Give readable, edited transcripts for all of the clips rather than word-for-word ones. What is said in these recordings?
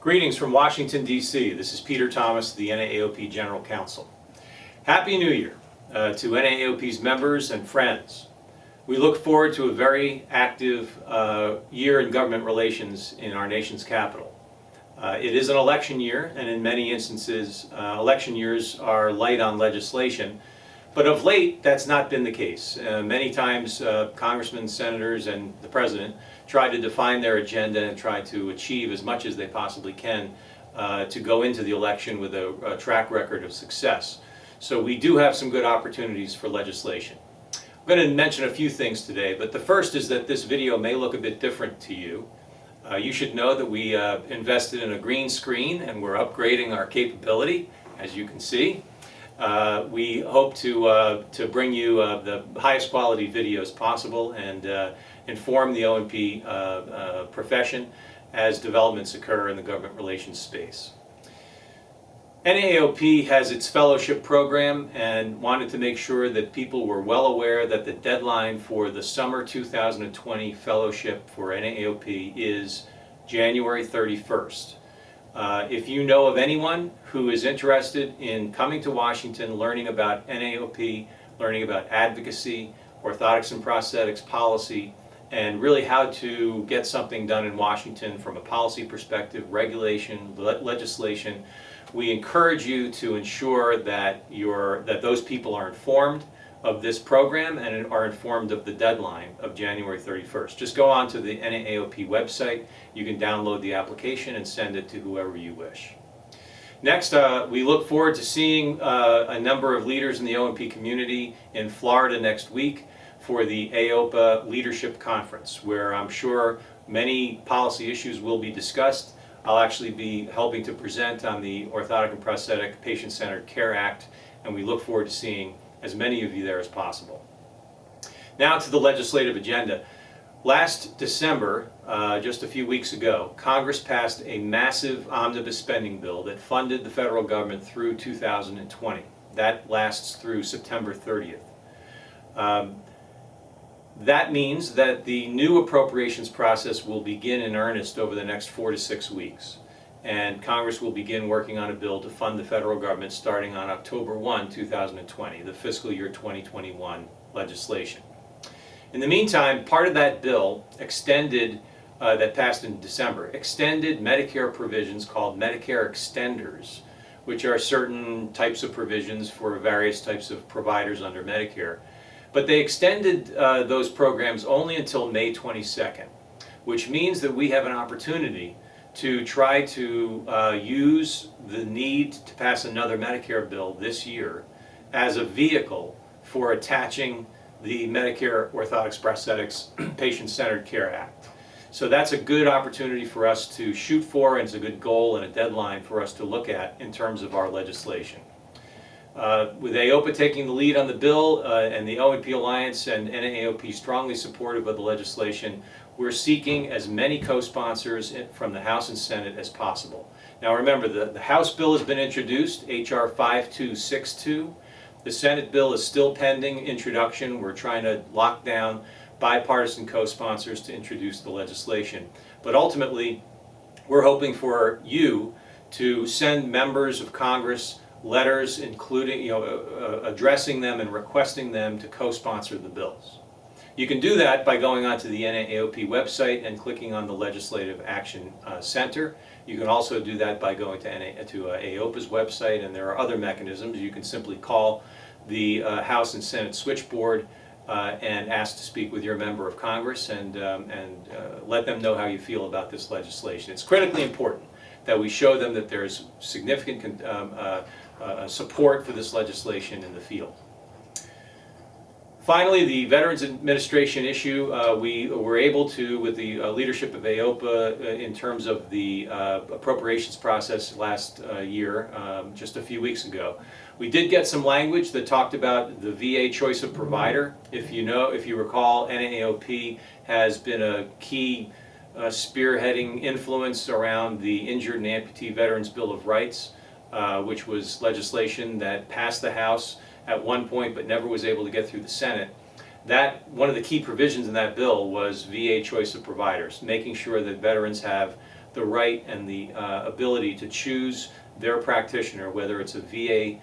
Greetings from Washington, D.C. This is Peter Thomas, the NAAOP General Counsel. Happy New Year to NAAOP's members and friends. We look forward to a very active year in government relations in our nation's capital. It is an election year, and in many instances, election years are light on legislation. But of late, that's not been the case. Many times, congressmen, senators, and the president try to define their agenda and try to achieve as much as they possibly can to go into the election with a track record of success. So we do have some good opportunities for legislation. I'm going to mention a few things today, but the first is that this video may look a bit different to you. You should know that we invested in a green screen and we're upgrading our capability, as you can see. We hope to bring you the highest quality videos possible and inform the O&P profession as developments occur in the government relations space. NAAOP has its fellowship program and wanted to make sure that people were well aware that the deadline for the summer 2020 fellowship for NAAOP is January 31st. If you know of anyone who is interested in coming to Washington, learning about NAAOP, learning about advocacy, orthotics and prosthetics policy, and really how to get something done in Washington from a policy perspective, regulation, legislation, we encourage you to ensure that those people are informed of this program and are informed of the deadline of January 31st. Just go on to the NAAOP website. You can download the application and send it to whoever you wish. Next, we look forward to seeing a number of leaders in the O&P community in Florida next week for the AOPA Leadership Conference, where I'm sure many policy issues will be discussed. I'll actually be helping to present on the Orthotic and Prosthetic Patient-Centered Care Act, and we look forward to seeing as many of you there as possible. Now to the legislative agenda. Last December, just a few weeks ago, Congress passed a massive omnibus spending bill that funded the federal government through 2020. That lasts through September 30th. That means that the new appropriations process will begin in earnest over the next 4 to 6 weeks. And Congress will begin working on a bill to fund the federal government starting on October 1, 2020, the fiscal year 2021 legislation. In the meantime, part of that bill extended, that passed in December, extended Medicare provisions called Medicare extenders, which are certain types of provisions for various types of providers under Medicare. But they extended those programs only until May 22nd, which means that we have an opportunity to try to use the need to pass another Medicare bill this year as a vehicle for attaching the Medicare Orthotics Prosthetics Patient-Centered Care Act. So that's a good opportunity for us to shoot for, and it's a good goal and a deadline for us to look at in terms of our legislation. With AOPA taking the lead on the bill and the O&P Alliance and NAAOP strongly supportive of the legislation, we're seeking as many co-sponsors from the House and Senate as possible. Now remember, the House bill has been introduced, H.R. 5262. The Senate bill is still pending introduction. We're trying to lock down bipartisan co-sponsors to introduce the legislation. But ultimately, we're hoping for you to send members of Congress letters including, addressing them and requesting them to co-sponsor the bills. You can do that by going onto the NAAOP website and clicking on the Legislative Action Center. You can also do that by going to AOPA's website, and there are other mechanisms. You can simply call the House and Senate switchboard and ask to speak with your member of Congress and let them know how you feel about this legislation. It's critically important that we show them that there's significant support for this legislation in the field. Finally, the Veterans Administration issue, we were able to, with the leadership of AOPA in terms of the appropriations process last year, just a few weeks ago, we did get some language that talked about the VA choice of provider. If you recall, NAAOP has been a key spearheading influence around the Injured and Amputee Veterans Bill of Rights, which was legislation that passed the House at one point but never was able to get through the Senate. That one of the key provisions in that bill was VA choice of providers, making sure that veterans have the right and the ability to choose their practitioner, whether it's a VA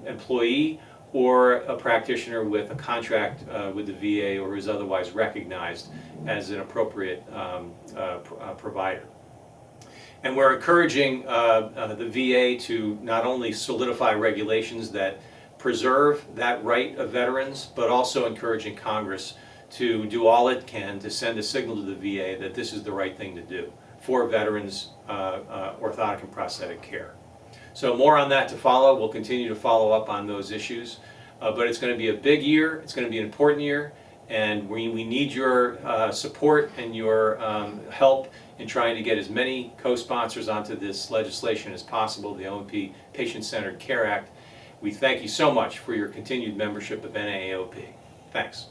employee or a practitioner with a contract with the VA or is otherwise recognized as an appropriate provider. And we're encouraging the VA to not only solidify regulations that preserve that right of veterans, but also encouraging Congress to do all it can to send a signal to the VA that this is the right thing to do for veterans' orthotic and prosthetic care. So more on that to follow. We'll continue to follow up on those issues. But it's going to be a big year, it's going to be an important year, and we need your support and your help in trying to get as many co-sponsors onto this legislation as possible, the O&P Patient-Centered Care Act. We thank you so much for your continued membership of NAAOP. Thanks.